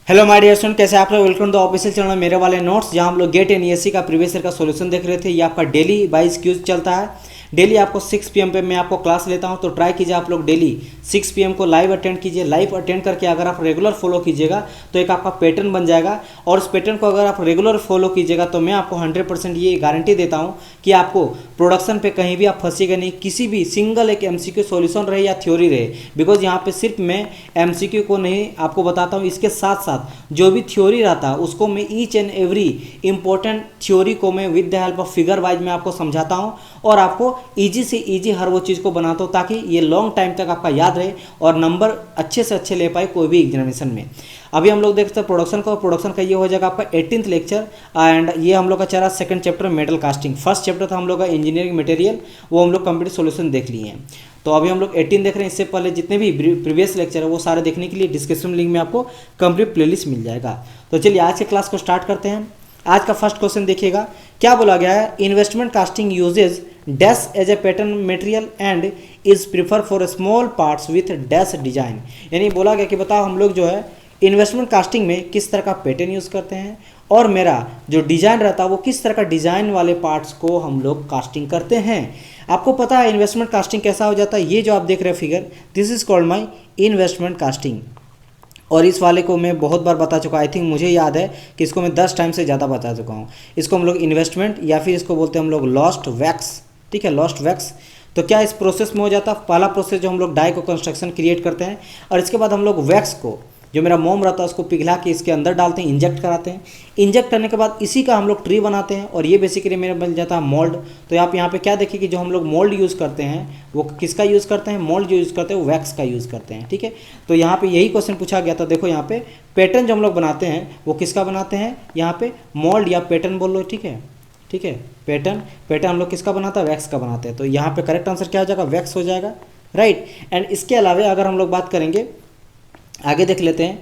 Hello my dear student, कैसे आप लोग। वेलकम टू ऑफिशियल चैनल मेरे वाले नोट्स, जहां हम लोग गेट एनईएससी का प्रीवियस ईयर का सॉल्यूशन देख रहे थे। ये आपका डेली वाइज क्यूज चलता है। डेली आपको 6 PM पे मैं आपको क्लास लेता हूं, तो ट्राई कीजिए आप लोग डेली 6 PM को लाइव अटेंड कीजिए। लाइव अटेंड करके अगर आप रेगुलर फॉलो कीजिएगा तो एक आपका पैटर्न बन जाएगा, और उस पैटर्न को अगर आप रेगुलर फॉलो कीजिएगा तो मैं आपको 100% ये गारंटी देता हूँ कि आपको प्रोडक्शन पे कहीं भी आप फंसीगा नहीं। किसी भी सिंगल एक MCQ सॉल्यूशन रहे या थ्योरी रहे, बिकॉज यहाँ पे सिर्फ मैं MCQ को नहीं आपको बताता हूँ, इसके साथ साथ जो भी थ्योरी रहता है उसको मैं each and every important theory को मैं with the help of figure wise मैं आपको समझाता हूँ, और आपको इजी से इजी हर वो चीज़ को बनाता हूँ ताकि ये लॉन्ग टाइम तक आपका याद रहे और नंबर अच्छे से अच्छे ले पाए कोई भी एग्जामिनेशन में। अभी हम लोग देखते हैं प्रोडक्शन का। प्रोडक्शन का ये हो जाएगा आपका 18th लेक्चर, एंड ये हम लोग का चला second chapter metal casting. First chapter था हम लोग का इंजीनियरिंग मटेरियल, वो हम लोग कंप्लीट सॉल्यूशन देख लिए हैं। तो अभी हम लोग 18 देख रहे हैं। इससे पहले जितने भी प्रीवियस लेक्चर है वो सारे देखने के लिए डिस्क्रिप्शन लिंक में आपको कंप्लीट प्लेलिस्ट मिल जाएगा। तो चलिए आज के क्लास को स्टार्ट करते हैं। आज का फर्स्ट क्वेश्चन देखिएगा, क्या बोला गया है। Investment casting uses dash as a pattern material and is prefer for small parts with dash design. यानी बोला गया कि बताओ हम लोग जो है इन्वेस्टमेंट कास्टिंग में किस तरह का पैटर्न यूज़ करते हैं, और मेरा जो डिज़ाइन रहता है वो किस तरह का डिज़ाइन वाले पार्ट्स को हम लोग कास्टिंग करते हैं। आपको पता है इन्वेस्टमेंट कास्टिंग कैसा हो जाता है। ये जो आप देख रहे हैं figure, this is called my investment casting. और इस वाले को मैं बहुत बार बता चुका, आई थिंक मुझे याद है कि इसको मैं 10 टाइम से ज़्यादा बता चुका हूँ। इसको हम लोग इन्वेस्टमेंट या फिर इसको बोलते हैं हम लोग लॉस्ट वैक्स, ठीक है, लॉस्ट वैक्स। तो क्या इस प्रोसेस में हो जाता है, पहला प्रोसेस जो हम लोग डाई को कंस्ट्रक्शन क्रिएट करते हैं, और इसके बाद हम लोग वैक्स को जो मेरा मोम रहता है उसको पिघला के इसके अंदर डालते हैं, इंजेक्ट कराते हैं। इंजेक्ट करने के बाद इसी का हम लोग ट्री बनाते हैं, और ये बेसिकली मेरा बन जाता है मोल्ड। तो आप यहाँ पे क्या देखिए कि जो हम लोग मोल्ड यूज़ करते हैं वो किसका यूज़ करते हैं, मोल्ड जो यूज़ करते हैं वो वैक्स का यूज़ करते हैं, ठीक है। तो यहाँ पे यही क्वेश्चन पूछा गया था। देखो यहाँ पे पैटर्न जो हम लोग बनाते हैं वो किसका बनाते हैं, यहाँ पे मोल्ड या पैटर्न बोल लो, ठीक है, ठीक है। पैटर्न हम लोग किसका बनाता है, वैक्स का बनाते हैं। तो यहाँ पे करेक्ट आंसर क्या हो जाएगा, वैक्स हो जाएगा, राइट। एंड इसके अलावा अगर हम लोग बात करेंगे, आगे देख लेते हैं।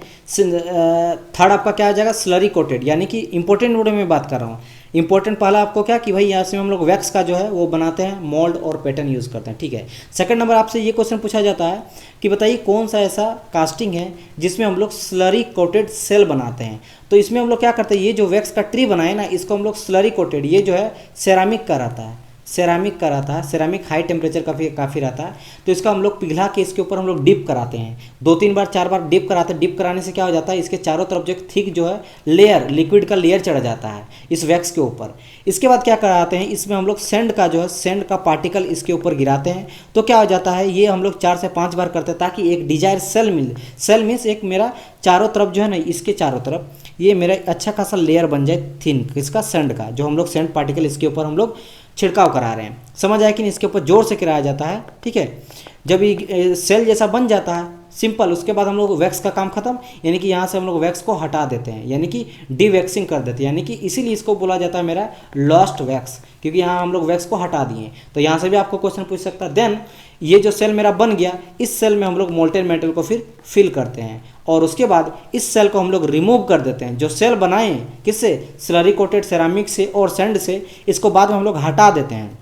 थर्ड आपका क्या आ जाएगा, स्लरी कोटेड, यानी कि इंपॉर्टेंट वर्ड में बात कर रहा हूँ। इंपॉर्टेंट पहला आपको क्या कि भाई यहाँ से हम लोग वैक्स का जो है वो बनाते हैं, मोल्ड और पैटर्न यूज़ करते हैं, ठीक है। सेकंड नंबर आपसे ये क्वेश्चन पूछा जाता है कि बताइए कौन सा ऐसा कास्टिंग है जिसमें हम लोग स्लरी कोटेड सेल बनाते हैं। तो इसमें हम लोग क्या करते हैं, ये जो वैक्स का ट्री बनाए ना, इसको हम लोग स्लरी कोटेड, ये जो है सेरामिक का रहता है, सेरामिक का रहता है। सेरामिक हाई टेम्परेचर काफ़ी रहता है, तो इसका हम लोग पिघला के इसके ऊपर हम लोग डिप कराते हैं। 2-3 बार 4 बार डिप कराते हैं। डिप कराने से क्या हो जाता है, इसके चारों तरफ जो थिक जो है लेयर, लिक्विड का लेयर चढ़ जाता है इस वैक्स के ऊपर। इसके बाद क्या कराते हैं, इसमें हम लोग सेंड का जो है सेंड का पार्टिकल इसके ऊपर गिराते हैं। तो क्या हो जाता है, ये हम लोग 4 से 5 बार करते हैं ताकि एक डिजायर सेल मिल, सेल मीन्स एक मेरा चारों तरफ जो है ना, इसके चारों तरफ ये मेरा अच्छा खासा लेयर बन जाए थिन, इसका सेंड का, जो हम लोग सेंड पार्टिकल इसके ऊपर हम लोग छिड़काव करा रहे हैं। समझ आया कि नहीं, इसके ऊपर जोर से गिराया जाता है, ठीक है। जब ये सेल जैसा बन जाता है सिंपल, उसके बाद हम लोग वैक्स का काम खत्म, यानी कि यहाँ से हम लोग वैक्स को हटा देते हैं, यानी कि डीवैक्सिंग कर देते हैं, यानी कि इसीलिए इसको बोला जाता है मेरा लॉस्ट वैक्स, क्योंकि यहाँ हम लोग वैक्स को हटा दिए। तो यहाँ से भी आपको क्वेश्चन पूछ सकता है। देन ये जो सेल मेरा बन गया, इस सेल में हम लोग मोल्टेन मेटल को फिर फिल करते हैं, और उसके बाद इस सेल को हम लोग रिमूव कर देते हैं। जो सेल बनाए किससे, स्लरी कोटेड सेरामिक से और सैंड से, इसको बाद में हम लोग हटा देते हैं।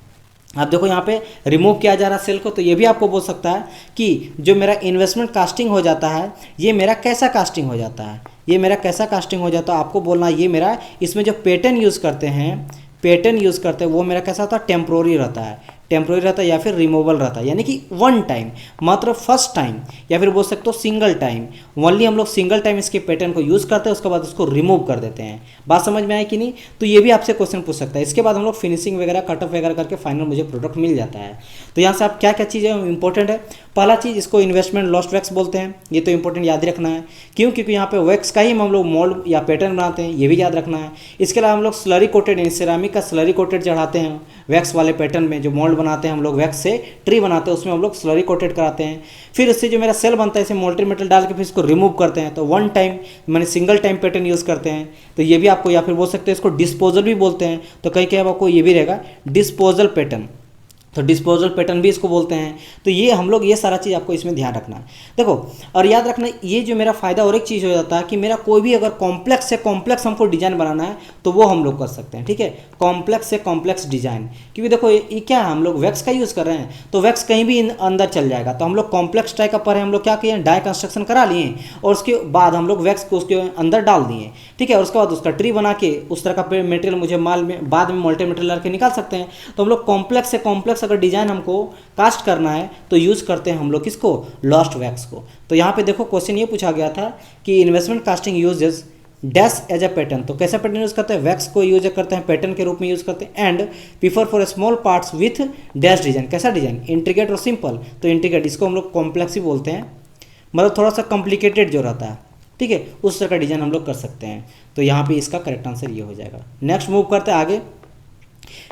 आप देखो यहाँ पे रिमूव किया जा रहा है सेल को। तो ये भी आपको बोल सकता है कि जो मेरा इन्वेस्टमेंट कास्टिंग हो जाता है, ये मेरा कैसा कास्टिंग हो जाता है, ये मेरा कैसा कास्टिंग हो जाता है। आपको बोलना ये मेरा, इसमें जो पैटर्न यूज़ करते हैं, पैटर्न यूज़ करते हैं वो मेरा कैसा होता है, टेम्प्रोरी रहता है, टेम्प्रोरी रहता है या फिर रिमूवल रहता है, यानी कि वन टाइम, मात्र फर्स्ट टाइम, या फिर बोल सकते हो सिंगल टाइम। ओनली हम लोग सिंगल टाइम इसके पैटर्न को यूज़ करते हैं, उसके बाद उसको रिमूव कर देते हैं। बात समझ में आए कि नहीं। तो ये भी आपसे क्वेश्चन पूछ सकता है। इसके बाद हम लोग फिनिशिंग वगैरह कट ऑफ वगैरह करके फाइनल मुझे प्रोडक्ट मिल जाता है। तो यहाँ से आप क्या क्या चीज़ें इंपॉर्टेंट है, पहला चीज़ इसको इन्वेस्टमेंट लॉस्ट वैक्स बोलते हैं, ये तो इंपॉर्टेंट याद रखना है। क्यों, क्योंकि यहाँ पे वैक्स का ही हम लोग मोल्ड या पैटर्न बनाते हैं, ये भी याद रखना है। इसके अलावा हम लोग स्लरी कोटेड, सेरामिक का स्लरी कोटेड चढ़ाते हैं वैक्स वाले पैटर्न में। जो मोल्ड बनाते हैं हम लोग वैक्स से, ट्री बनाते हैं, उसमें हम लोग स्लरी कोटेड कराते हैं। फिर इससे जो मेरा सेल बनता है, इसे मोल्टेन मेटल डाल के फिर इसको रिमूव करते हैं। तो वन टाइम मैंने सिंगल टाइम पैटर्न यूज़ करते हैं। तो ये भी आपको, या फिर बोल सकते हैं इसको डिस्पोजल भी बोलते हैं। तो कहीं कहीं आपको ये भी रहेगा डिस्पोजल पैटर्न, तो डिस्पोजल पैटर्न भी इसको बोलते हैं। तो ये हम लोग ये सारा चीज़ आपको इसमें ध्यान रखना है। देखो और याद रखना ये जो मेरा फ़ायदा और एक चीज़ हो जाता है कि मेरा कोई भी अगर कॉम्प्लेक्स से कॉम्प्लेक्स हमको डिज़ाइन बनाना है तो वो हम लोग कर सकते हैं, ठीक है, कॉम्प्लेक्स से कॉम्प्लेक्स डिज़ाइन। क्योंकि देखो ये क्या है, हम लोग वैक्स का यूज़ कर रहे हैं तो वैक्स कहीं भी अंदर चल जाएगा। तो हम लोग कॉम्प्लेक्स टाइप का पर हम लोग क्या किए, डाई कंस्ट्रक्शन करा लिए और उसके बाद हम लोग वैक्स को उसके अंदर डाल दिए, ठीक है। और उसके बाद उसका ट्री बना के उस तरह का मटेरियल मुझे माल में बाद में मोल्टेड मटेरियल करके निकाल सकते हैं। तो हम लोग कॉम्प्लेक्स से कॉम्प्लेक्स अगर डिज़ाइन हमको कास्ट करना है तो यूज़ करते हैं हम लोग किसको, लॉस्ट वैक्स को। तो यहाँ पे देखो क्वेश्चन ये पूछा गया था कि investment casting uses dash as a pattern. तो कैसा पैटर्न यूज़ करते हैं, वैक्स को यूज करते हैं, पैटर्न के रूप में यूज़ करते हैं। And prefer for small parts with dash design. कैसा डिजाइन, इंट्रिकेट और सिंपल। तो इंट्रिकेट इसको हम लोग कॉम्प्लेक्स ही बोलते हैं, मतलब थोड़ा सा कॉम्प्लिकेटेड जो रहता है, ठीक है, उस तरह का डिजाइन हम लोग कर सकते हैं। तो यहाँ पे इसका करेक्ट आंसर ये हो जाएगा। नेक्स्ट मूव करते हैं आगे।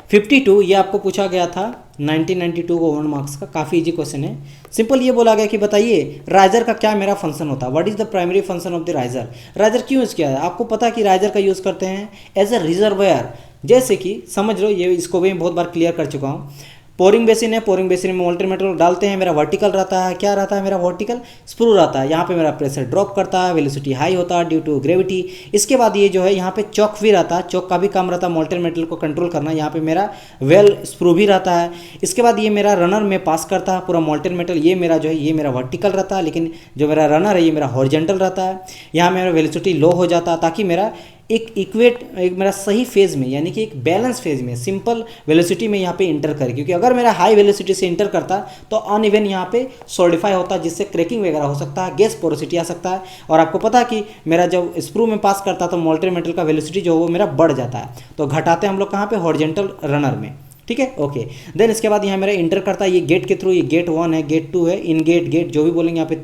52 ये आपको पूछा गया था 1992 को 1 मार्क्स का, काफ़ी इजी क्वेश्चन है। सिंपल ये बोला गया कि बताइए राइजर का क्या मेरा फंक्शन होता है, what is the primary function of the riser. Riser क्यों यूज़ किया है, आपको पता है कि राइजर का यूज़ करते हैं एज ए रिजर्वायर। जैसे कि समझ लो, ये इसको भी बहुत बार क्लियर कर चुका हूँ। पोरिंग बेसिन है, पोरिंग बेसिन में मोल्टेड मेटेरियल डालते हैं, मेरा वर्टिकल रहता है, क्या रहता है मेरा वर्टिकल स्प्रू रहता है। यहाँ पे मेरा प्रेशर ड्रॉप करता है, वेलोसिटी हाई होता है ड्यू टू ग्रेविटी। इसके बाद ये जो है यहाँ पे चौक भी रहता है, चौक का भी काम रहता है मोल्टेड मेटेरियल को कंट्रोल करना। यहाँ पे मेरा वेल स्प्रू भी रहता है। इसके बाद ये मेरा रनर में पास करता है पूरा मोल्टेड मेटेरियल। ये मेरा जो है ये मेरा वर्टिकल रहता है, लेकिन जो मेरा रनर है ये मेरा हॉरिजेंटल रहता है। यहाँ मेरा वेलोसिटी लो हो जाता है ताकि मेरा एक मेरा सही फेज में, यानी कि एक बैलेंस फेज में सिंपल वेलोसिटी में यहाँ पे इंटर करे। क्योंकि अगर मेरा हाई वेलोसिटी से इंटर करता तो अनइवन यहाँ पे सॉलिडिफाई होता है, जिससे क्रैकिंग वगैरह हो सकता है, गैस पोरोसिटी आ सकता है। और आपको पता है कि मेरा जब स्क्रू में पास करता तो मोल्टेड मेटेरियल का वेलोसिटी जो वो मेरा बढ़ जाता है। तो घटाते हैं हम लोग कहाँ पे, हॉरिजेंटल रनर में, ठीक है, ओके। देन इसके बाद यहाँ मेरा इंटर करता है ये गेट के थ्रू, ये गेट 1 है, गेट 2 है, इन गेट जो भी बोलेंगे, यहाँ पे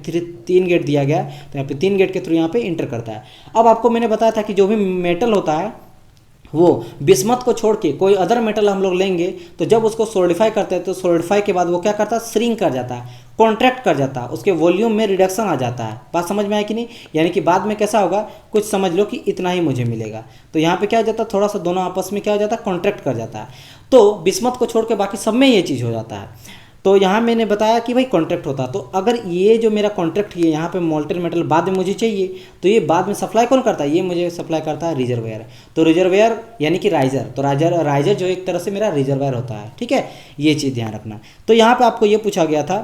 3 गेट दिया गया है, तो यहाँ पे 3 गेट के थ्रू यहाँ पे इंटर करता है। अब आपको मैंने बताया था कि जो भी मेटल होता है वो बिस्मथ को छोड़ के कोई अदर मेटल हम लोग लेंगे तो जब उसको सोलिडिफाई करते हैं तो सोलिडिफाई के बाद वो क्या करता है, श्रिंक कर जाता है, कॉन्ट्रैक्ट कर जाता है, उसके वॉल्यूम में रिडक्शन आ जाता है। बात समझ में आया कि नहीं, यानी कि बाद में कैसा होगा, कुछ समझ लो कि इतना ही मुझे मिलेगा। तो यहाँ पे क्या हो जाता है, थोड़ा सा दोनों आपस में क्या हो जाता है, कॉन्ट्रैक्ट कर जाता है। तो बिस्मथ को छोड़ के बाकी सब में ये चीज़ हो जाता है। तो यहाँ मैंने बताया कि भाई कॉन्ट्रैक्ट होता, तो अगर ये जो मेरा कॉन्ट्रैक्ट है यहाँ पे मोल्टेड मेटल बाद में मुझे चाहिए तो ये बाद में सप्लाई कौन करता है, ये मुझे सप्लाई करता है रिजर्वायर। तो रिजर्वायर यानी कि राइजर, तो राइजर जो एक तरह से मेरा रिजर्वायर होता है, ठीक है, ये चीज़ ध्यान रखना। तो यहाँ पे आपको ये पूछा गया था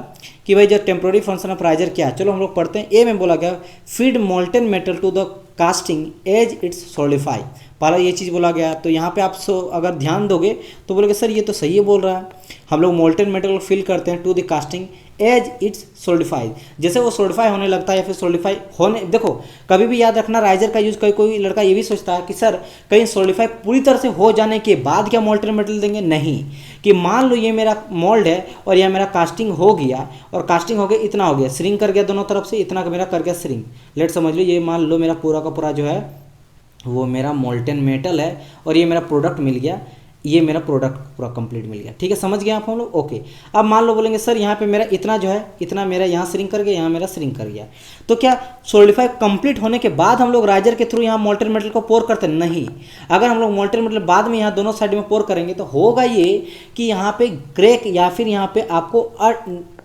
कि भाई जो टेम्प्रोरी फंक्शन ऑफ राइजर क्या है, चलो हम लोग पढ़ते हैं। ए में बोला गया feed molten metal to the casting as its solidify, पहला ये चीज़ बोला गया। तो यहाँ पे आप अगर ध्यान दोगे तो बोलोगे सर ये तो सही है बोल रहा है, हम लोग मोल्टेन मेटल फिल करते हैं to the casting as it's solidified, जैसे वो सोलिडिफाई होने लगता है या फिर सोलिडिफाई होने, देखो कभी भी याद रखना राइजर का यूज़ कोई लड़का ये भी सोचता है कि सर कहीं सोलिडिफाई पूरी तरह से हो जाने के बाद क्या मोल्टेन मेटल देंगे, नहीं, कि मान लो ये मेरा मोल्ड है और यह मेरा कास्टिंग हो गया और कास्टिंग हो गया, इतना हो गया, श्रिंक कर गया दोनों तरफ से, इतना मेरा कर गया श्रिंक। लेट समझ लो ये मान लो मेरा पूरा का पूरा जो है वो मेरा मोल्टेन मेटल है और ये मेरा प्रोडक्ट मिल गया, ये मेरा प्रोडक्ट पूरा कंप्लीट मिल गया, ठीक है, समझ गए आप हम लोग, ओके। अब मान लो बोलेंगे सर यहाँ पे मेरा इतना जो है, इतना मेरा यहाँ श्रिंक कर गया, यहाँ मेरा श्रिंक कर गया, तो क्या सोलिडिफाई कंप्लीट होने के बाद हम लोग राइजर के थ्रू यहाँ मोल्टेन मेटल को पोर करते हैं, नहीं। अगर हम लोग मोल्टेन मेटल बाद में यहाँ दोनों साइड में पोर करेंगे तो होगा ये कि यहाँ पे क्रैक या फिर यहाँ पे आपको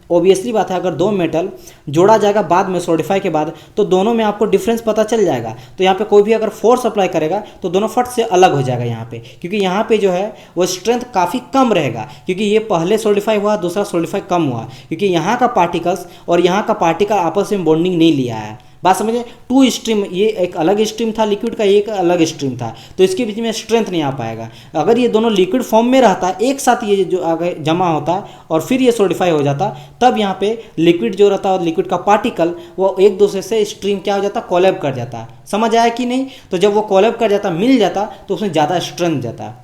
ऑब्वियसली बात है, अगर दो मेटल जोड़ा जाएगा बाद में सोलिडिफाई के बाद तो दोनों में आपको डिफरेंस पता चल जाएगा। तो यहाँ पे कोई भी अगर फोर्स अप्लाई करेगा तो दोनों फट से अलग हो जाएगा यहाँ पे, क्योंकि यहाँ पे जो है वो स्ट्रेंथ काफ़ी कम रहेगा, क्योंकि ये पहले सोलिडिफाई हुआ, दूसरा सोलिडिफाई कम हुआ, क्योंकि यहाँ का पार्टिकल्स और यहाँ का पार्टिकल आपस में बॉन्डिंग नहीं लिया है। बात समझे, टू स्ट्रीम, ये एक अलग स्ट्रीम था लिक्विड का, एक अलग स्ट्रीम था, तो इसके बीच में स्ट्रेंथ नहीं आ पाएगा। अगर ये दोनों लिक्विड फॉर्म में रहता, एक साथ ये जो आगे जमा होता और फिर ये सोलिडिफाई हो जाता, तब यहाँ पे लिक्विड जो रहता और लिक्विड का पार्टिकल वो एक दूसरे से स्ट्रीम क्या हो जाता, कोलैब कर जाता। समझ आया कि नहीं, तो जब वो कोलैब कर जाता, मिल जाता, तो उसमें ज़्यादा स्ट्रेंथ जाता,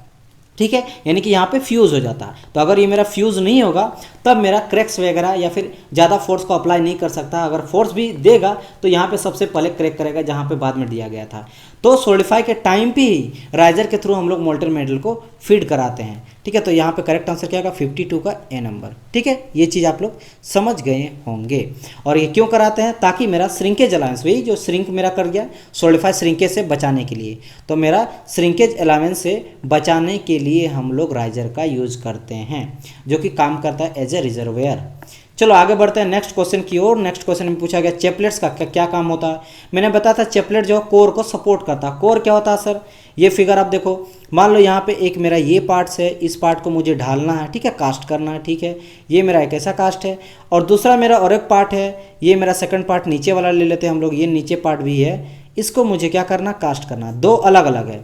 ठीक है, यानी कि यहाँ पे फ्यूज़ हो जाता। तो अगर ये मेरा फ्यूज़ नहीं होगा तब मेरा क्रैक्स वगैरह या फिर ज़्यादा फोर्स को अप्लाई नहीं कर सकता। अगर फोर्स भी देगा तो यहाँ पे सबसे पहले क्रैक करेगा जहाँ पे बाद में दिया गया था। तो सोलिडिफाई के टाइम पे ही राइजर के थ्रू हम लोग मोल्टेन मेटल को फीड कराते हैं, ठीक है। तो यहाँ पे करेक्ट आंसर क्या होगा, 52 का ए नंबर, ठीक है। ये चीज़ आप लोग समझ गए होंगे। और ये क्यों कराते हैं, ताकि मेरा श्रिंकेज अलाउंस, वही जो श्रिंक मेरा कर गया सोलिडिफाई श्रिंकेज से बचाने के लिए, तो मेरा श्रिंकेज अलाउंस से बचाने के लिए हम लोग राइजर का यूज करते हैं, जो कि काम करता है एज ए रिजर्वेयर। चलो आगे बढ़ते हैं नेक्स्ट क्वेश्चन की ओर। नेक्स्ट क्वेश्चन में पूछा गया चेपलेट्स का क्या काम होता है। मैंने बताया था चेपलेट जो कोर को सपोर्ट करता है। कोर क्या होता है सर, ये फिगर आप देखो, मान लो यहाँ पे एक मेरा ये पार्ट्स है, इस पार्ट को मुझे ढालना है, ठीक है, कास्ट करना है, ठीक है, ये मेरा एक ऐसा कास्ट है, और दूसरा मेरा और एक पार्ट है, ये मेरा सेकंड पार्ट नीचे वाला ले लेते हैं हम लोग, ये नीचे पार्ट भी है, इसको मुझे क्या करना, कास्ट करना। दो अलग अलग है,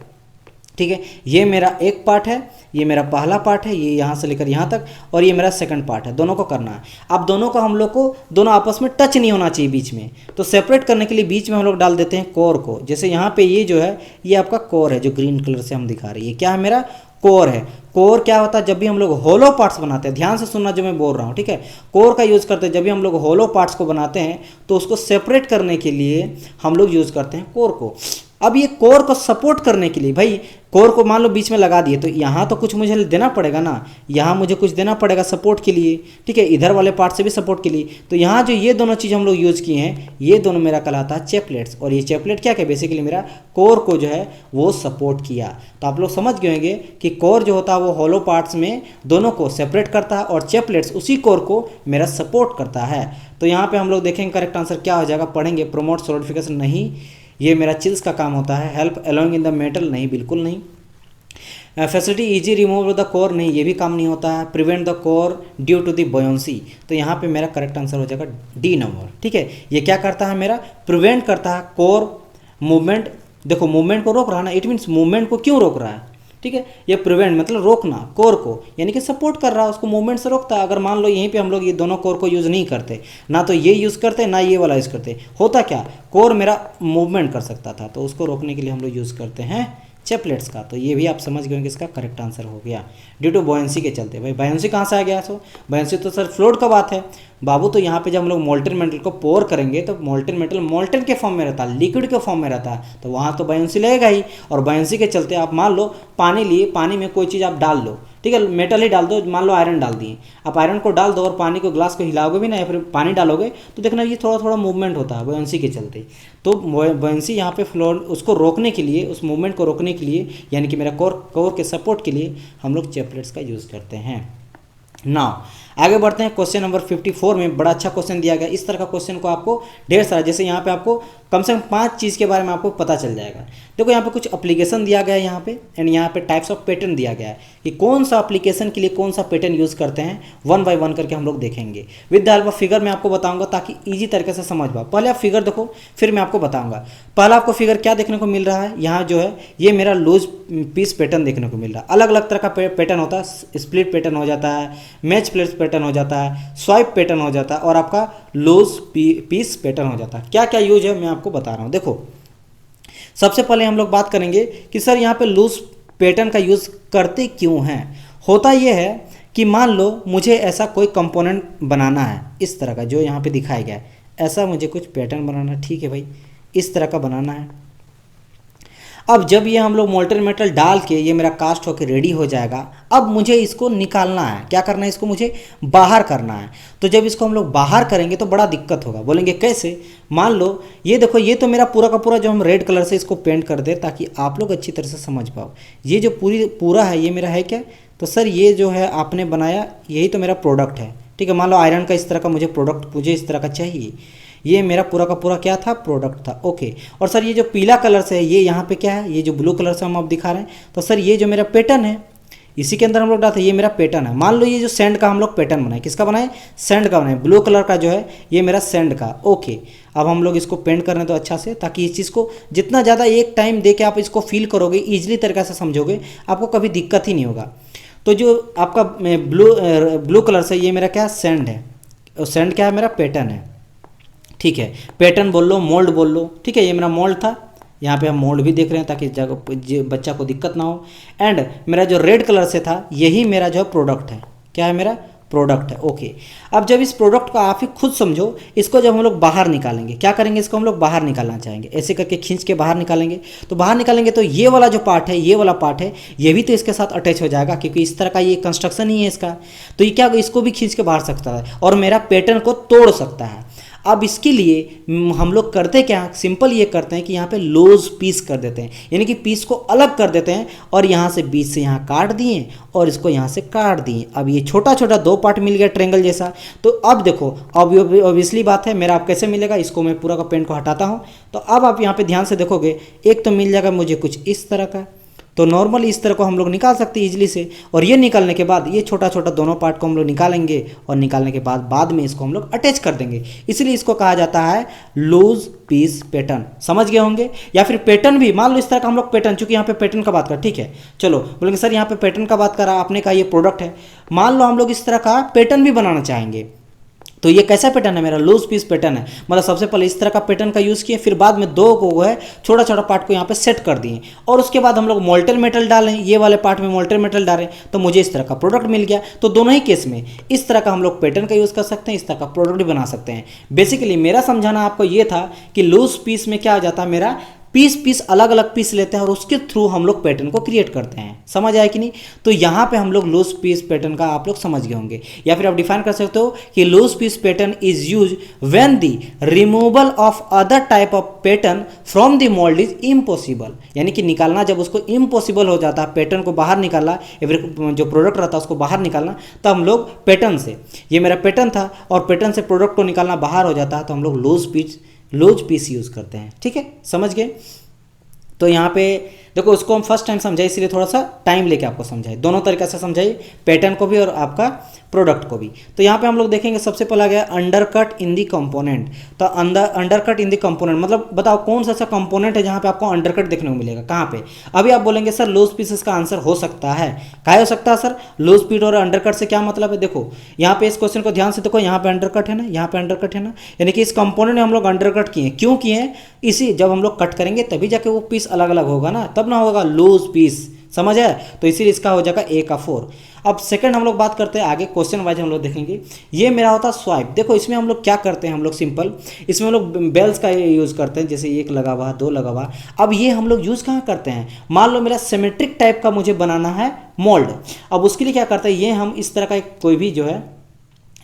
ठीक है, ये मेरा एक पार्ट है, ये मेरा पहला पार्ट है, ये यहाँ से लेकर यहाँ तक, और ये मेरा सेकंड पार्ट है, दोनों को करना है। अब दोनों को हम लोग को दोनों आपस में टच नहीं होना चाहिए बीच में, तो सेपरेट करने के लिए बीच में हम लोग डाल देते हैं कोर को। जैसे यहाँ पे ये जो है ये आपका कोर है, जो ग्रीन कलर से हम दिखा रहे हैं, ये क्या है, मेरा कोर है। कोर क्या होता है, जब भी हम लोग होलो पार्ट्स बनाते हैं, ध्यान से सुनना जो मैं बोल रहा हूँ, ठीक है, कोर का यूज़ करते हैं जब भी हम लोग होलो पार्ट्स को बनाते हैं, तो उसको सेपरेट करने के लिए हम लोग यूज़ करते हैं कोर को। अब ये कोर को सपोर्ट करने के लिए, भाई कोर को मान लो बीच में लगा दिए, तो यहाँ तो कुछ मुझे देना पड़ेगा ना, यहाँ मुझे कुछ देना पड़ेगा सपोर्ट के लिए, ठीक है, इधर वाले पार्ट से भी सपोर्ट के लिए। तो यहाँ जो ये दोनों चीज़ हम लोग यूज़ किए हैं, ये दोनों मेरा कहलाता है चेपलेट्स। और ये चेपलेट क्या बेसिकली मेरा कोर को जो है वो सपोर्ट किया। तो आप लोग समझ गए होंगे कि कोर जो होता है वो होलो पार्ट्स में दोनों को सेपरेट करता है, और चेपलेट्स उसी कोर को मेरा सपोर्ट करता है। तो यहाँ पर हम लोग देखेंगे करेक्ट आंसर क्या हो जाएगा, पढ़ेंगे। प्रोमोट सॉलिडिफिकेशन नहीं, ये मेरा चिल्स का काम होता है। Help alloying in the metal नहीं, बिल्कुल नहीं। Facility easy remove the core नहीं, ये भी काम नहीं होता है। Prevent the core due to the buoyancy, तो यहाँ पे मेरा करेक्ट आंसर हो जाएगा डी नंबर, ठीक है। ये क्या करता है, मेरा प्रिवेंट करता है कोर मूवमेंट। देखो मूवमेंट को रोक रहा है ना, इट मीन्स मूवमेंट को क्यों रोक रहा है, ठीक है, ये प्रिवेंट मतलब रोकना, कोर को यानी कि सपोर्ट कर रहा है, उसको मूवमेंट से रोकता है। अगर मान लो यहीं पे हम लोग ये दोनों कोर को यूज़ नहीं करते, ना तो ये यूज़ करते ना ये वाला यूज़ करते, होता क्या, कोर मेरा मूवमेंट कर सकता था, तो उसको रोकने के लिए हम लोग यूज़ करते हैं चेपलेट्स का। तो ये भी आप समझ गए कि इसका करेक्ट आंसर हो गया, ड्यू टू बॉयंसी के चलते। भाई बॉयंसी कहाँ से आ गया, सो बॉयंसी तो सर फ्लोट का बात है बाबू। तो यहाँ पे जब हम लोग मोल्टन मेटल को पोर करेंगे, तो मोल्टन मेटल मोल्टन के फॉर्म में रहता है, लिक्विड के फॉर्म में रहता है, तो वहाँ तो बॉयंसी लगेगा ही। और बॉयंसी के चलते आप मान लो पानी लिए, पानी में कोई चीज़ आप डाल लो, ठीक है, मेटल ही डाल दो, मान लो आयरन डाल दिए, आप आयरन को डाल दो और पानी को ग्लास को हिलाओगे भी ना, या फिर पानी डालोगे, तो देखना ये थोड़ा थोड़ा मूवमेंट होता है बॉयंसी के चलते। तो बॉयंसी यहाँ पे फ्लो उसको रोकने के लिए, उस मूवमेंट को रोकने के लिए, यानी कि मेरा कोर के सपोर्ट के लिए हम लोग चेपलेट्स का यूज़ करते हैं। नाउ आगे बढ़ते हैं। क्वेश्चन नंबर 54 में बड़ा अच्छा क्वेश्चन दिया गया। इस तरह का क्वेश्चन को आपको ढेर सारा, जैसे यहाँ पे आपको कम से कम 5 चीज़ के बारे में आपको पता चल जाएगा। देखो यहाँ पे कुछ एप्लीकेशन दिया गया है यहाँ पे, एंड यहाँ पे टाइप्स ऑफ पैटर्न दिया गया है कि कौन सा एप्लीकेशन के लिए कौन सा पैटर्न यूज़ करते हैं, 1 बाय 1 करके हम लोग देखेंगे। With the help of figure मैं आपको बताऊंगा ताकि ईजी तरीके से समझ पाओ। पहले आप फिगर देखो, फिर मैं आपको बताऊंगा। पहला आपको फिगर क्या देखने को मिल रहा है, यहाँ जो है ये मेरा लूज पीस पैटर्न देखने को मिल रहा है। अलग अलग तरह का पैटर्न होता है, स्प्लिट पैटर्न हो जाता है, मैच प्लेट्स पैटर्न हो जाता है, स्वाइप पैटर्न हो जाता है, और आपका लूज पीस पैटर्न हो जाता है। क्या क्या यूज है मैं आपको बता रहा हूँ। देखो सबसे पहले हम लोग बात करेंगे कि सर यहाँ पे लूज पैटर्न का यूज करते क्यों हैं। होता यह है कि मान लो मुझे ऐसा कोई कंपोनेंट बनाना है, इस तरह का जो यहाँ पे दिखाया गया है, ऐसा मुझे कुछ पैटर्न बनाना है, ठीक है भाई, इस तरह का बनाना है। अब जब ये हम लोग मोल्टन मेटल डाल के ये मेरा कास्ट होकर रेडी हो जाएगा, अब मुझे इसको निकालना है। क्या करना है, इसको मुझे बाहर करना है। तो जब इसको हम लोग बाहर करेंगे तो बड़ा दिक्कत होगा। बोलेंगे कैसे, मान लो ये देखो, ये तो मेरा पूरा का पूरा जो हम रेड कलर से इसको पेंट कर दे ताकि आप लोग अच्छी तरह से समझ पाओ। ये जो पूरा है ये मेरा है क्या, तो सर ये जो है आपने बनाया, यही तो मेरा प्रोडक्ट है, ठीक है। मान लो आयरन का इस तरह का मुझे प्रोडक्ट, मुझे इस तरह का चाहिए, ये मेरा पूरा का पूरा क्या था, प्रोडक्ट था, ओके। और सर ये जो पीला कलर से है, ये यहाँ पे क्या है, ये जो ब्लू कलर से हम अब दिखा रहे हैं, तो सर ये जो मेरा पैटर्न है, इसी के अंदर हम लोग डालते हैं, ये मेरा पैटर्न है। मान लो ये जो सैंड का हम लोग पैटर्न बनाए, किसका बनाए, सैंड का बनाए, ब्लू कलर का जो है ये मेरा सैंड का, ओके। अब हम लोग इसको पेंट करने दो अच्छा से, ताकि इस चीज़ को जितना ज़्यादा एक टाइम दे के आप इसको फील करोगे, ईजिली तरीके से समझोगे, आपको कभी दिक्कत ही नहीं होगा। तो जो आपका ब्लू कलर से ये मेरा क्या सैंड है, और सैंड क्या है, मेरा पैटर्न है, ठीक है। पैटर्न बोल लो, मोल्ड बोल लो, ठीक है, ये मेरा मोल्ड था। यहाँ पे हम मोल्ड भी देख रहे हैं ताकि बच्चा को दिक्कत ना हो। एंड मेरा जो रेड कलर से था, यही मेरा जो है प्रोडक्ट है, क्या है, मेरा प्रोडक्ट है, ओके। अब जब इस प्रोडक्ट को आप ही खुद समझो, इसको जब हम लोग बाहर निकालेंगे, क्या करेंगे, इसको हम लोग बाहर निकालना चाहेंगे, ऐसे करके खींच के बाहर निकालेंगे। तो बाहर निकालेंगे तो ये वाला जो पार्ट है, ये वाला पार्ट है, ये भी तो इसके साथ अटैच हो जाएगा, क्योंकि इस तरह का ये कंस्ट्रक्शन ही है इसका। तो ये क्या, इसको भी खींच के बाहर सकता है और मेरा पैटर्न को तोड़ सकता है। अब इसके लिए हम लोग करते क्या, सिंपल ये करते हैं कि यहाँ पे लोज पीस कर देते हैं, यानी कि पीस को अलग कर देते हैं और यहाँ से बीच से यहाँ काट दिए और इसको यहाँ से काट दिए। अब ये छोटा छोटा दो पार्ट मिल गया ट्रेंगल जैसा। तो अब देखो, अब ऑब्वियसली बात है मेरा अब कैसे मिलेगा, इसको मैं पूरा का पेन को हटाता हूँ। तो अब आप यहाँ पे ध्यान से देखोगे, एक तो मिल जाएगा मुझे कुछ इस तरह का, तो नॉर्मली इस तरह को हम लोग निकाल सकते हैं इजीली से। और ये निकालने के बाद ये छोटा छोटा दोनों पार्ट को हम लोग निकालेंगे और निकालने के बाद में इसको हम लोग अटैच कर देंगे, इसलिए इसको कहा जाता है लूज पीस पैटर्न। समझ गए होंगे। या फिर पैटर्न भी, मान लो इस तरह का हम लोग पैटर्न, चूंकि यहाँ पे पैटर्न का बात कर, ठीक है चलो बोलेंगे सर यहाँ पे पैटर्न का बात करा आपने, कहा ये प्रोडक्ट है, मान लो हम लोग इस तरह का पैटर्न भी बनाना चाहेंगे। तो ये कैसा पैटर्न है, मेरा लूज पीस पैटर्न है, मतलब सबसे पहले इस तरह का पैटर्न का यूज़ किए, फिर बाद में दो को है छोटा छोटा पार्ट को यहाँ पे सेट कर दिए और उसके बाद हम लोग मोल्टेन मेटल डालें, ये वाले पार्ट में मोल्टेन मेटल डालें तो मुझे इस तरह का प्रोडक्ट मिल गया। तो दोनों ही केस में इस तरह का हम लोग पैटर्न का यूज़ कर सकते हैं, इस तरह का प्रोडक्ट भी बना सकते हैं। बेसिकली मेरा समझाना आपको ये था कि लूज पीस में क्या हो जाता है, मेरा पीस अलग अलग पीस लेते हैं और उसके थ्रू हम लोग पैटर्न को क्रिएट करते हैं। समझ आया कि नहीं। तो यहाँ पे हम लोग लूज पीस पैटर्न का आप लोग समझ गए होंगे। या फिर आप डिफाइन कर सकते हो कि loose piece pattern is use when the removal of other type of pattern from the mould is impossible, यानी कि निकालना जब उसको इम्पॉसिबल हो जाता है, पैटर्न को बाहर निकालना या फिर जो प्रोडक्ट रहता है उसको बाहर निकालना, तो हम लोग पैटर्न से, ये मेरा पैटर्न था और पैटर्न से प्रोडक्ट को निकालना बाहर हो जाता है तो हम लोग लूज पीस यूज़ करते हैं। ठीक है, समझ गए। तो यहाँ पे देखो, उसको हम फर्स्ट टाइम समझाए इसलिए थोड़ा सा टाइम लेके आपको समझाए, दोनों तरीके से समझाइए, पैटर्न को भी और आपका प्रोडक्ट को भी। तो यहाँ पे हम लोग देखेंगे सबसे पहला गया अंडरकट इन दी कंपोनेंट। तो अंडरकट इन दी कंपोनेंट मतलब बताओ कौन सा ऐसा कंपोनेंट है जहाँ पे आपको अंडरकट देखने को मिलेगा, कहाँ पे। अभी आप बोलेंगे सर लूज पीसेस का आंसर हो सकता है, क्या हो सकता है सर, लूज पीस और अंडरकट से क्या मतलब है। देखो यहाँ पे इस क्वेश्चन को ध्यान से देखो, यहाँ पे अंडरकट है ना, यहाँ पे अंडरकट है ना, यानी कि इस कंपोनेंट में हम लोग अंडरकट किए, क्यों किए हैं, इसी जब हम लोग कट करेंगे तभी जाके वो पीस अलग अलग होगा ना, तब ना होगा लूज पीस। समझ है, तो इसीलिए इसका हो जाएगा ए का 4। अब सेकंड हम लोग बात करते हैं आगे, क्वेश्चन वाइज हम लोग देखेंगे। ये मेरा होता है स्वाइप। देखो इसमें हम लोग क्या करते हैं, हम लोग सिंपल इसमें हम लोग बेल्स का यूज़ करते हैं, जैसे एक लगा हुआ, दो लगा हुआ। अब ये हम लोग यूज़ कहाँ करते हैं, मान लो मेरा सिमेट्रिक टाइप का मुझे बनाना है मोल्ड। अब उसके लिए क्या करते हैं, ये हम इस तरह का कोई भी जो है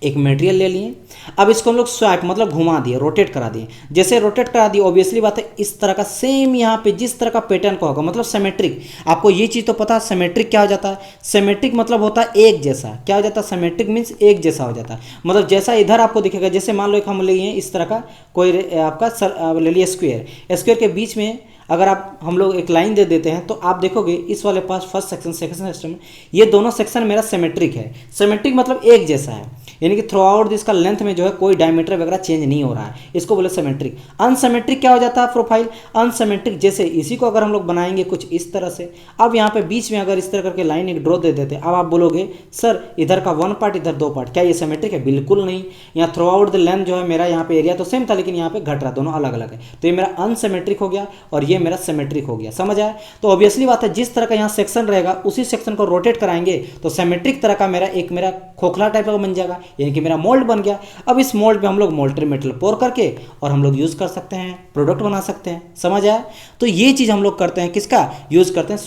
एक मटेरियल ले लिए, अब इसको हम लोग स्वाइप मतलब घुमा दिए, रोटेट करा दिए। जैसे रोटेट करा दिए ऑब्वियसली बात है इस तरह का सेम यहाँ पे जिस तरह का पैटर्न का होगा, मतलब सिमेट्रिक। आपको ये चीज़ तो पता है सिमेट्रिक क्या हो जाता है, सिमेट्रिक मतलब होता है एक जैसा। क्या हो जाता है, सिमेट्रिक मीन्स एक जैसा हो जाता है, मतलब जैसा इधर आपको दिखेगा, जैसे मान लो एक हम लिए इस तरह का कोई आपका ले लिए स्क्वायर के बीच में अगर आप हम लोग एक लाइन दे देते हैं तो आप देखोगे इस वाले पास फर्स्ट सेक्शन सेकंड सेक्शन ये दोनों सेक्शन मेरा सिमेट्रिक है। सिमेट्रिक मतलब एक जैसा है, यानी कि थ्रू आउट इसका लेंथ में जो है कोई डायमीटर वगैरह चेंज नहीं हो रहा है, इसको बोले सिमेट्रिक। अनसिमेट्रिक क्या हो जाता है प्रोफाइल, अनसिमेट्रिक जैसे इसी को अगर हम लोग बनाएंगे कुछ इस तरह से, अब यहाँ पे बीच में अगर इस तरह करके लाइन एक ड्रॉ दे देते हैं, अब आप बोलोगे सर इधर का 1 पार्ट इधर 2 पार्ट, क्या ये सिमेट्रिक है, बिल्कुल नहीं। यहाँ थ्रू आउट द लेंथ जो है मेरा यहाँ पे एरिया तो सेम था लेकिन यहाँ पे घट रहा, दोनों अलग अलग है, तो ये मेरा अनसिमेट्रिक हो गया और ये मेरा सिमेट्रिक हो गया। समझ आया। तो ऑब्वियसली बात है जिस तरह का यहाँ सेक्शन रहेगा उसी सेक्शन को रोटेट कराएंगे तो सिमेट्रिक तरह का मेरा खोखला टाइप का बन जाएगा, यानी कि मेरा मोल्ड बन गया। अब इस मोल्ड पे हम लोग मोल्टेन मेटल पोर करके और हम लोग यूज कर सकते हैं, प्रोडक्ट बना सकते हैं। समझ आया। तो ये चीज हम लोग करते हैं, किसका यूज करते हैं,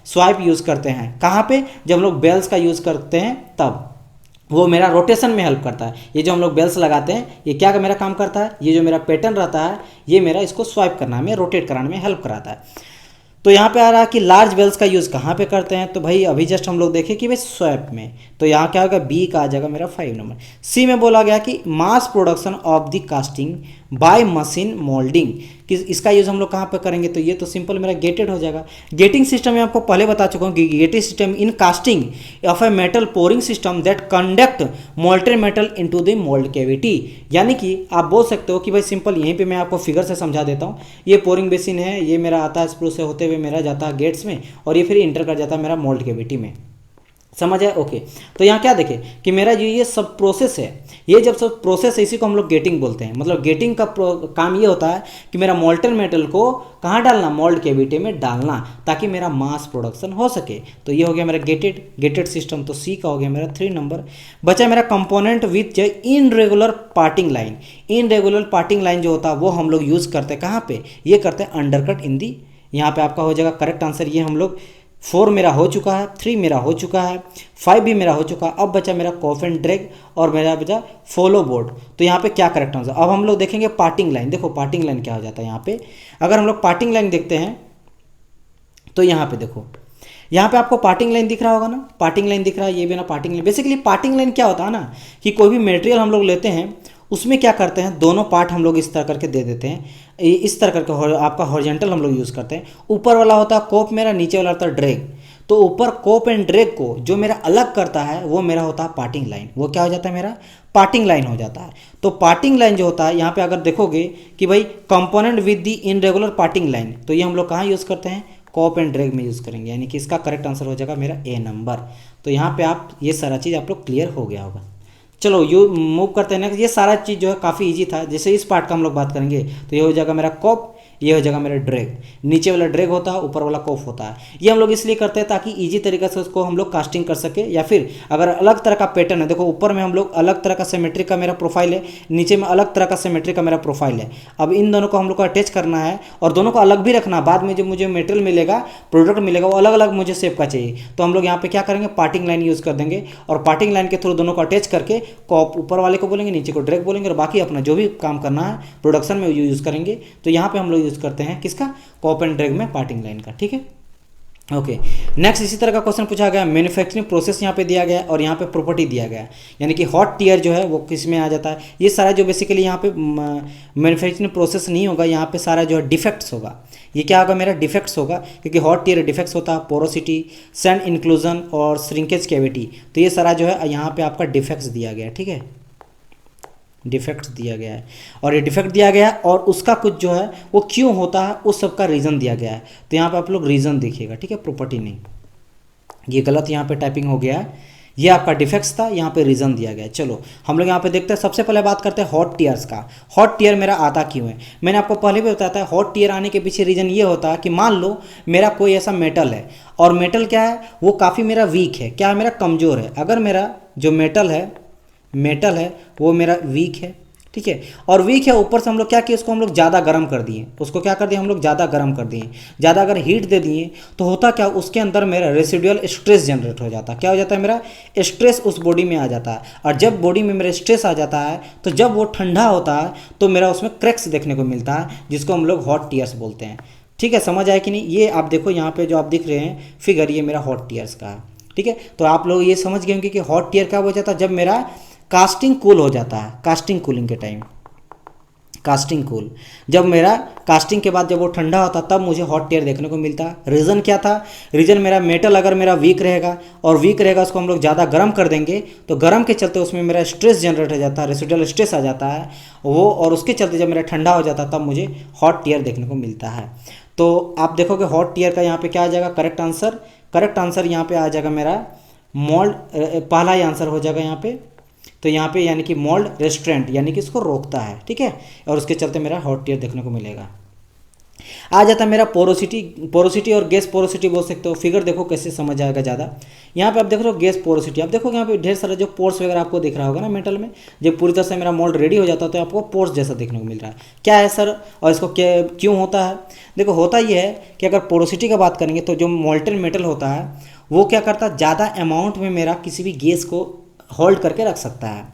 स्वाइप यूज करते हैं। कहाँ पे, जब हम लोग बेल्स का यूज करते हैं तब वो मेरा रोटेशन में हेल्प करता है। ये जो हम लोग बेल्स लगाते हैं ये क्या मेरा काम करता है, ये जो मेरा पैटर्न रहता है ये मेरा इसको स्वाइप करना में, रोटेट कराने में हेल्प कराता है। तो यहाँ पे आ रहा है कि लार्ज बेल्स का यूज़ कहाँ पे करते हैं, तो भाई अभी जस्ट हम लोग देखें कि भाई स्वैप में, तो यहाँ क्या होगा, बी का आ जाएगा मेरा 5 नंबर। सी में बोला गया कि mass production of the casting by machine moulding, कि इसका यूज़ हम लोग कहाँ पे करेंगे, तो ये तो सिंपल मेरा गेटेड हो जाएगा। गेटिंग सिस्टम में आपको पहले बता चुका हूँ कि getting system in casting of a metal pouring system that conduct molten metal into the mould cavity. यानी कि आप बोल सकते हो कि भाई सिंपल यहीं पे मैं आपको फिगर से समझा देता हूँ। ये पोरिंग बेसिन है, ये मेरा आता है स्प्रू से होते हुए मेरा जाता है गेट्स में और ये फिर इंटर कर जाता है मेरा मोल्ड कैविटी में। समझ आया, ओके। तो यहाँ क्या देखें कि मेरा जो ये सब प्रोसेस है, ये जब सब प्रोसेस है इसी को हम लोग गेटिंग बोलते हैं। मतलब गेटिंग का काम ये होता है कि मेरा मोल्टेन मेटल को कहाँ डालना, मोल्ड कैविटी में डालना, ताकि मेरा मास प्रोडक्शन हो सके। तो ये हो गया मेरा गेटेड सिस्टम। तो सी का हो गया मेरा 3 नंबर। बचा मेरा component with irregular parting line. Irregular parting line जो होता है वो हम लोग यूज़ करते हैं कहाँ पे, ये करते हैं अंडरकट इन दी। यहाँ पे आपका हो जाएगा करेक्ट आंसर, ये हम लोग 4 मेरा हो चुका है, 3 मेरा हो चुका है, 5 भी मेरा हो चुका है। अब बचा मेरा कॉफ एंड ड्रैग और मेरा बचा फॉलो बोर्ड। तो यहाँ पे क्या करेक्ट आंसर, अब हम लोग देखेंगे पार्टिंग लाइन। देखो पार्टिंग लाइन क्या हो जाता है यहाँ पे, अगर हम लोग पार्टिंग लाइन देखते हैं तो यहाँ पे देखो, यहाँ पे आपको पार्टिंग लाइन दिख रहा होगा ना, पार्टिंग लाइन दिख रहा है, ये भी ना parting line. Basically parting line क्या होता है ना कि कोई भी मटेरियल हम लोग लेते हैं उसमें क्या करते हैं, दोनों पार्ट हम लोग इस तरह करके दे देते हैं, इस तरह करके आपका हॉरिजॉन्टल हम लोग यूज़ करते हैं। ऊपर वाला होता है कोप मेरा, नीचे वाला होता है ड्रैग। तो ऊपर कोप एंड ड्रैग को जो मेरा अलग करता है वो मेरा होता है पार्टिंग लाइन। वो क्या हो जाता है, मेरा पार्टिंग लाइन हो जाता है। तो पार्टिंग लाइन जो होता है यहाँ पे अगर देखोगे कि भाई component with the irregular parting line, तो ये हम लोग कहाँ यूज़ करते हैं, कॉप एंड ड्रैग में यूज़ करेंगे, यानी कि इसका करेक्ट आंसर हो जाएगा मेरा ए नंबर। तो यहाँ पे आप ये सारा चीज़ आप लोग क्लियर हो गया होगा। चलो यू मूव करते हैं नेक्स्ट। ये सारा चीज़ जो है काफ़ी इजी था। जैसे इस पार्ट का हम लोग बात करेंगे तो ये हो जाएगा मेरा कॉप, ये हो जाएगा मेरा ड्रैग। नीचे वाला ड्रैग होता है, ऊपर वाला कॉफ होता है। ये हम लोग इसलिए करते हैं ताकि इजी तरीके से उसको हम लोग कास्टिंग कर सके, या फिर अगर अलग तरह का पैटर्न है, देखो ऊपर में हम लोग अलग तरह का सिमेट्री का मेरा प्रोफाइल है, नीचे में अलग तरह का सिमेट्री का मेरा प्रोफाइल है। अब इन दोनों को हम लोग को अटैच करना है और दोनों को अलग भी रखना। बाद में जो मुझे मटेरियल मिलेगा, प्रोडक्ट मिलेगा, वो अलग अलग मुझे शेप का चाहिए। तो हम लोग यहाँ पे क्या करेंगे, पार्टिंग लाइन यूज़ कर देंगे और पार्टिंग लाइन के थ्रू दोनों को अटैच करके कॉप ऊपर वाले को बोलेंगे, नीचे को ड्रैग बोलेंगे, और बाकी अपना जो भी काम करना है प्रोडक्शन में यूज़ करेंगे। तो यहाँ पे हम लोग यूज़ करते हैं किसका, कॉप एंड ड्रैग में पार्टिंग लाइन का। ठीक है, ओके। नेक्स्ट इसी तरह का क्वेश्चन पूछा गया, मैन्युफैक्चरिंग प्रोसेस यहाँ पे दिया गया और यहाँ पे प्रॉपर्टी दिया गया, यानी कि हॉट टियर जो है वो किस में आ जाता है। ये सारा जो बेसिकली यहाँ पे मैन्युफैक्चरिंग प्रोसेस नहीं होगा, यहाँ पे सारा जो है डिफेक्ट्स होगा। ये क्या होगा, मेरा डिफेक्ट्स होगा, क्योंकि हॉट टियर डिफेक्ट्स होता है पोरोसिटी, सैंड इंक्लूजन और श्रिंकेज कैविटी। तो ये सारा जो है यहाँ पे आपका डिफेक्ट्स दिया गया है। ठीक है, डिफेक्ट दिया गया है, और ये डिफेक्ट दिया गया है और उसका कुछ जो है वो क्यों होता है उस सब का रीज़न दिया गया है। तो यहाँ पे आप लोग रीज़न देखिएगा। ठीक है, प्रॉपर्टी नहीं, ये गलत यहाँ पे टाइपिंग हो गया है। ये आपका डिफेक्ट्स था, यहाँ पे रीज़न दिया गया है। चलो हम लोग यहाँ पे देखते हैं। सबसे पहले बात करते हैं हॉट टीयर्स का। हॉट टीयर मेरा आता क्यों है, मैंने आपको पहले भी बताया था। हॉट टीयर आने के पीछे रीज़न ये होता है कि मान लो मेरा कोई ऐसा मेटल है, और मेटल क्या है, वो काफ़ी मेरा वीक है, क्या है, मेरा कमज़ोर है। अगर मेरा जो मेटल है वो मेरा वीक है, ठीक है, और वीक है, ऊपर से हम लोग क्या किए, उसको हम लोग ज़्यादा गर्म कर दिए। उसको क्या कर दिए, हम लोग ज़्यादा गर्म कर दिए, ज़्यादा अगर हीट दे दिए तो होता क्या, उसके अंदर मेरा रेसिडुअल स्ट्रेस जनरेट हो जाता है। क्या हो जाता है, मेरा स्ट्रेस उस बॉडी में आ जाता है। और जब बॉडी में मेरा स्ट्रेस आ जाता है तो जब वो ठंडा होता है तो मेरा उसमें क्रैक्स देखने को मिलता है, जिसको हम लोग हॉट टीयर्स बोलते हैं। ठीक है, समझ आया कि नहीं। ये आप देखो यहाँ पे जो आप दिख रहे हैं फिगर, ये मेरा हॉट टीयर्स का है। ठीक है, तो आप लोग ये समझ गए होंगे कि हॉट टीयर कब हो जाता है, जब मेरा कास्टिंग कूल हो जाता है, कास्टिंग कूलिंग के टाइम, कास्टिंग कूल। जब मेरा कास्टिंग के बाद जब वो ठंडा होता तब मुझे हॉट टीयर देखने को मिलता। रीज़न क्या था, रीज़न मेरा मेटल अगर मेरा वीक रहेगा, और वीक रहेगा उसको हम लोग ज़्यादा गर्म कर देंगे तो गर्म के चलते उसमें मेरा स्ट्रेस जनरेट हो जाता है, रेसिडुअल स्ट्रेस आ जाता है वो, और उसके चलते जब मेरा ठंडा हो जाता तब मुझे हॉट टीयर देखने को मिलता है। तो आप देखोगे हॉट टीयर का यहाँ पे क्या आ जाएगा, करेक्ट आंसर यहाँ पे आ जाएगा मेरा मोल्ड, पहला ही आंसर हो जाएगा यहाँ पे। तो यहाँ पे यानी कि मोल्ड रेस्ट्रेंट, यानी कि इसको रोकता है। ठीक है, और उसके चलते मेरा हॉट टीयर देखने को मिलेगा। आ जाता है मेरा पोरोसिटी और गैस पोरोसिटी बोल सकते हो। फिगर देखो कैसे समझ आएगा ज़्यादा। यहाँ पे आप देख रहे हो गैस पोरोसिटी, आप देखो यहाँ पे ढेर सारा जो पोर्स वगैरह आपको दिख रहा होगा ना मेटल में। जब पूरी तरह से मेरा मोल्ड रेडी हो जाता है तो आपको पोर्स जैसा देखने को मिल रहा है। क्या है सर, और इसको क्या क्यों होता है, देखो होता ये है कि अगर पोरोसिटी का बात करेंगे तो जो मोल्टेन मेटल होता है वो क्या करता है, ज़्यादा अमाउंट में मेरा किसी भी गैस को होल्ड करके रख सकता है।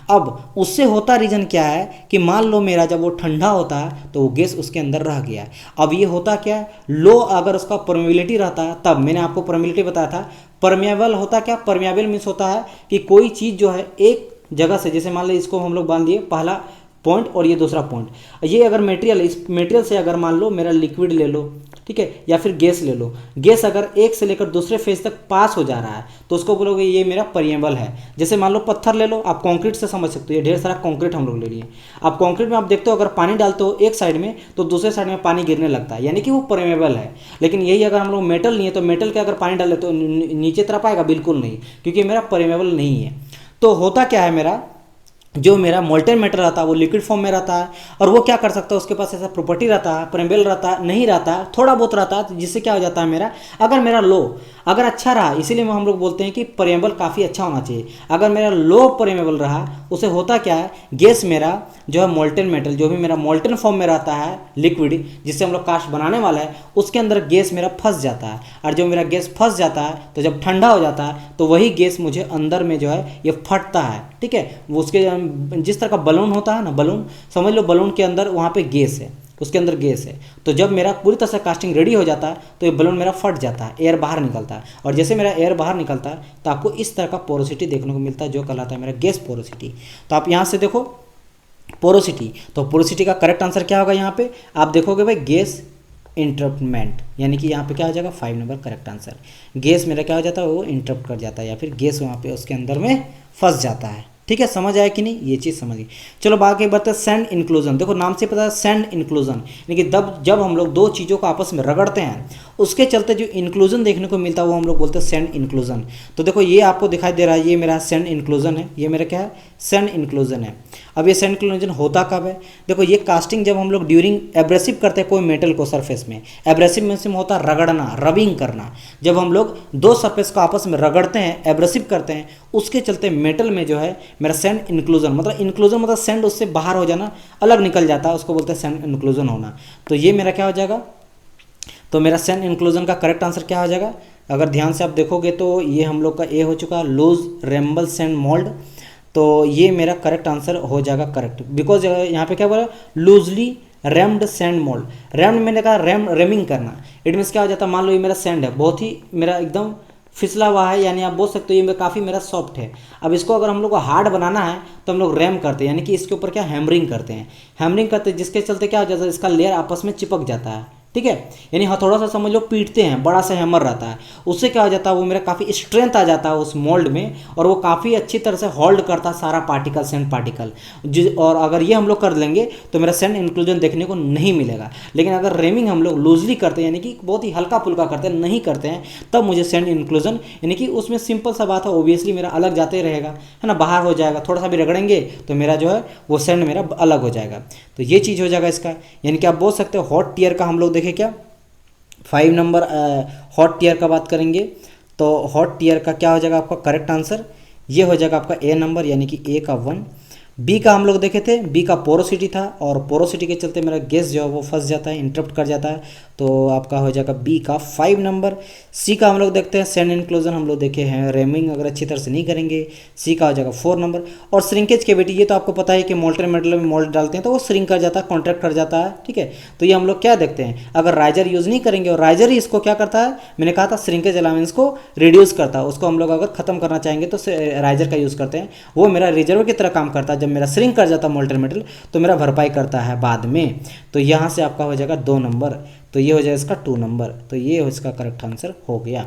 अब उससे होता रीज़न क्या है कि मान लो मेरा जब वो ठंडा होता है तो वो गैस उसके अंदर रह गया है। अब ये होता क्या है, लो अगर उसका परमेबिलिटी रहता है, तब मैंने आपको परमेबिलिटी बताया था। परमेबल होता क्या, परमेबल मीन्स होता है कि कोई चीज़ जो है एक जगह से, जैसे मान लो इसको हम लोग बांध दिए पहला पॉइंट और ये दूसरा पॉइंट, ये अगर मटेरियल, इस मटेरियल से अगर मान लो मेरा लिक्विड ले लो, ठीक है, या फिर गैस ले लो, गैस अगर एक से लेकर दूसरे फेज तक पास हो जा रहा है तो उसको बोलोगे ये मेरा परमेबल है। जैसे मान लो पत्थर ले लो, आप कंक्रीट से समझ सकते हो, ये ढेर सारा कंक्रीट हम लोग ले लिए। अब कंक्रीट में आप देखते हो अगर पानी डालते हो एक साइड में तो दूसरे साइड में पानी गिरने लगता है, यानी कि वो परमेबल है। लेकिन यही अगर हम लोग मेटल नहीं है तो मेटल के अगर पानी डाले तो नीचे तरफ आएगा, बिल्कुल नहीं, क्योंकि मेरा परमेबल नहीं है। तो होता क्या है मेरा, जो मेरा मोल्टेन मेटल रहता है वो लिक्विड फॉर्म में रहता है, और वो क्या कर सकता है, उसके पास ऐसा प्रॉपर्टी रहता है, परमेबल रहता है, नहीं रहता है, थोड़ा बहुत रहता है, जिससे क्या हो जाता है मेरा, अगर मेरा लो अगर अच्छा रहा, इसीलिए हम लोग बोलते हैं कि परमेबल काफ़ी अच्छा होना चाहिए। अगर मेरा लो परमेबल रहा, उसे होता क्या है, गैस मेरा जो है मोल्टेन मेटल, जो भी मेरा मोल्टेन फॉर्म में रहता है लिक्विड, जिससे हम लोग कास्ट बनाने वाला है, उसके अंदर गैस मेरा फंस जाता है। और जब मेरा गैस फंस जाता है तो जब ठंडा हो जाता है तो वही गैस मुझे अंदर में जो है ये फटता है, ठीक है। वो उसके जिस तरह का बलून होता है ना, बलून समझ लो, बलून के अंदर वहाँ पे गैस है, उसके अंदर गैस है। तो जब मेरा पूरी तरह से कास्टिंग रेडी हो जाता है तो ये बलून मेरा फट जाता है, एयर बाहर निकलता है, और जैसे मेरा एयर बाहर निकलता है तो आपको इस तरह का पोरोसिटी देखने को मिलता है, जो कहलाता है मेरा गैस पोरोसिटी। तो आप यहाँ से देखो पोरोसिटी, तो पोरोसिटी का करेक्ट आंसर क्या होगा, यहाँ पे आप देखोगे भाई गैस इंटरप्टमेंट, यानी कि यहाँ पे क्या हो जाएगा 5 नंबर करेक्ट आंसर। गैस मेरा क्या हो जाता है, वो इंटरप्ट कर जाता है, या फिर गैस वहाँ पे उसके अंदर में फंस जाता है, ठीक है। समझ आया कि नहीं, ये चीज़ समझ गई। चलो बाकी बात है सैंड इंक्लूजन। देखो नाम से पता है सैंड इंक्लूजन, यानी कि जब हम लोग दो चीज़ों को आपस में रगड़ते हैं, उसके चलते जो इंक्लूजन देखने को मिलता है वो हम लोग बोलते हैं सैंड इंक्लूजन। तो देखो ये आपको दिखाई दे रहा है, ये मेरा सैंड इंक्लूजन है, ये मेरा क्या है, सैंड इंक्लूजन है। अब ये सैंड इंक्लूजन होता कब है, देखो ये कास्टिंग जब हम लोग ड्यूरिंग एब्रेसिव करते हैं कोई मेटल को सरफेस में, एब्रेसिव में से होता है रगड़ना, रबिंग करना। जब हम लोग दो सरफेस को आपस में रगड़ते हैं, एब्रेसिव करते हैं, उसके चलते मेटल में जो है मेरा सैंड इंक्लूजन, मतलब इंक्लूजन मतलब सैंड उससे बाहर हो जाना, अलग निकल जाता है, उसको बोलते हैं सैंड इंक्लूजन होना। तो ये मेरा क्या हो जाएगा, तो मेरा सैंड इंक्लूजन का करेक्ट आंसर क्या हो जाएगा, अगर ध्यान से आप देखोगे तो ये हम लोग का ए हो चुका लूज रेम्बल सैंड मोल्ड। तो ये मेरा करेक्ट आंसर हो जाएगा करेक्ट, बिकॉज यहाँ पे क्या बोला, लूजली रेम्ड सैंड मोल्ड। रेम्ड मैंने कहा रेमिंग करना, इट मीन्स क्या हो जाता है, मान लो ये मेरा सैंड है, बहुत ही मेरा एकदम फिसला हुआ है, यानी आप बोल सकते हो ये काफ़ी मेरा सॉफ्ट है। अब इसको अगर हम लोग को हार्ड बनाना है तो हम लोग रैम करते हैं, यानी कि इसके ऊपर क्या हैमरिंग करते हैं, हैमरिंग करते हैं, जिसके चलते क्या हो जाता है, इसका लेयर आपस में चिपक जाता है, ठीक है। यानी हथौड़ा सा समझ लो पीटते हैं, बड़ा सा हैमर रहता है, उससे क्या हो जाता है, वो मेरा काफ़ी स्ट्रेंथ आ जाता है उस मोल्ड में, और वो काफ़ी अच्छी तरह से होल्ड करता है सारा पार्टिकल, सैंड पार्टिकल। और अगर ये हम लोग कर लेंगे तो मेरा सैंड इंक्लूजन देखने को नहीं मिलेगा। लेकिन अगर रेमिंग हम लोग लूजली करते हैं, यानी कि बहुत ही हल्का फुल्का करते हैं, नहीं करते हैं, तब मुझे सैंड इंक्लूजन, यानी कि उसमें सिंपल सा बात है, ओबियसली मेरा अलग जाते रहेगा, है ना, बाहर हो जाएगा, थोड़ा सा भी रगड़ेंगे तो मेरा जो है वो सैंड मेरा अलग हो जाएगा। तो ये चीज़ हो जाएगा इसका, यानी कि आप बोल सकते हो हॉट टीयर का हम लोग देखें क्या, 5 नंबर हॉट टीयर का बात करेंगे तो हॉट टीयर का क्या हो जाएगा आपका करेक्ट आंसर, ये हो जाएगा आपका ए नंबर, यानी कि ए का 1। बी का हम लोग देखे थे, बी का पोरोसिटी था, और पोरोसिटी के चलते मेरा गैस जो है वो फंस जाता है, इंटरप्ट कर जाता है, तो आपका हो जाएगा बी का 5 नंबर। सी का हम लोग देखते हैं सैंड इंक्लूजन, हम लोग देखे हैं रेमिंग अगर अच्छी तरह से नहीं करेंगे, सी का हो जाएगा 4 नंबर। और श्रिंकेज कैविटी, ये तो आपको पता है कि मोल्टेन मेटल में मोल्ड डालते हैं तो वो श्रिंक कर जाता है, कॉन्ट्रैक्ट कर जाता है, ठीक है। तो ये हम लोग क्या देखते हैं, अगर राइजर यूज़ नहीं करेंगे, और राइजर ही इसको क्या करता है, मैंने कहा था श्रिंकेज अलाउंस को रिड्यूस करता है, उसको हम लोग अगर खत्म करना चाहेंगे तो राइजर का यूज़ करते हैं, वो मेरा रिजर्व की तरह काम करता है। जब मेरा श्रिंक कर जाता है मोल्टेन मेटल तो मेरा भरपाई करता है बाद में। तो यहाँ से आपका हो जाएगा 2 नंबर, तो ये हो जाएगा इसका 2 नंबर, तो ये इसका करेक्ट आंसर हो गया।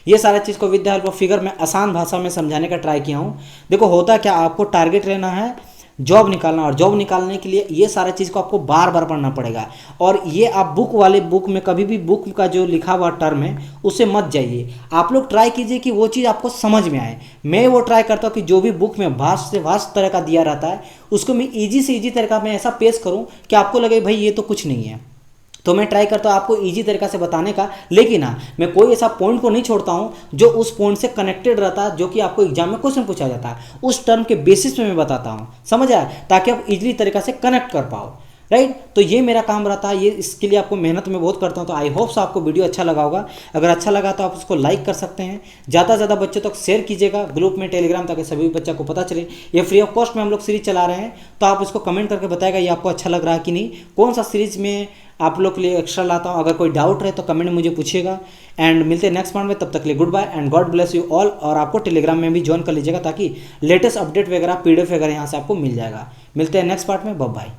ये सारा चीज़ को with the help of figure में आसान भाषा में समझाने का ट्राई किया हूँ। देखो होता क्या, आपको टारगेट लेना है जॉब निकालना, और जॉब निकालने के लिए ये सारा चीज़ को आपको बार बार पढ़ना पड़ेगा। और ये आप बुक में कभी भी बुक का जो लिखा हुआ टर्म है उससे मत जाइए, आप लोग ट्राई कीजिए कि वो चीज़ आपको समझ में आए। मैं वो ट्राई करता हूँ कि जो भी बुक में वास्ट से वास्ट तरह का दिया रहता है उसको मैं ईजी से ईजी तरीका में ऐसा पेश करूँ कि आपको लगे भाई ये तो कुछ नहीं है। तो मैं ट्राई करता हूँ आपको इजी तरीका से बताने का, लेकिन हाँ मैं कोई ऐसा पॉइंट को नहीं छोड़ता हूँ जो उस पॉइंट से कनेक्टेड रहता है, जो कि आपको एग्जाम में क्वेश्चन पूछा जाता है, उस टर्म के बेसिस पे मैं बताता हूँ, समझ आया, ताकि आप इजीली तरीका से कनेक्ट कर पाओ, राइट। तो ये मेरा काम रहता है, ये इसके लिए आपको मेहनत मैं बहुत करता हूँ। तो आई होप्स आपको वीडियो अच्छा लगा होगा, अगर अच्छा लगा तो आप उसको लाइक कर सकते हैं, ज़्यादा से ज़्यादा बच्चों तक शेयर कीजिएगा ग्रुप में टेलीग्राम, ताकि सभी बच्चों को पता चले। ये फ्री ऑफ कॉस्ट में हम लोग सीरीज चला रहे हैं, तो आप इसको कमेंट करके बताएगा ये आपको अच्छा लग रहा है कि नहीं, कौन सा सीरीज में आप लोग के लिए एक्स्ट्रा लाता हूँ। अगर कोई डाउट रहे तो कमेंट में मुझे पूछिएगा, एंड मिलते हैं नेक्स्ट पार्ट में, तब तक के लिए good bye and God bless you all. और आपको टेलीग्राम में भी ज्वाइन कर लीजिएगा ताकि लेटेस्ट अपडेट वगैरह PDF वगैरह यहाँ से आपको मिल जाएगा। मिलते हैं नेक्स्ट पार्ट में, बाय बाय।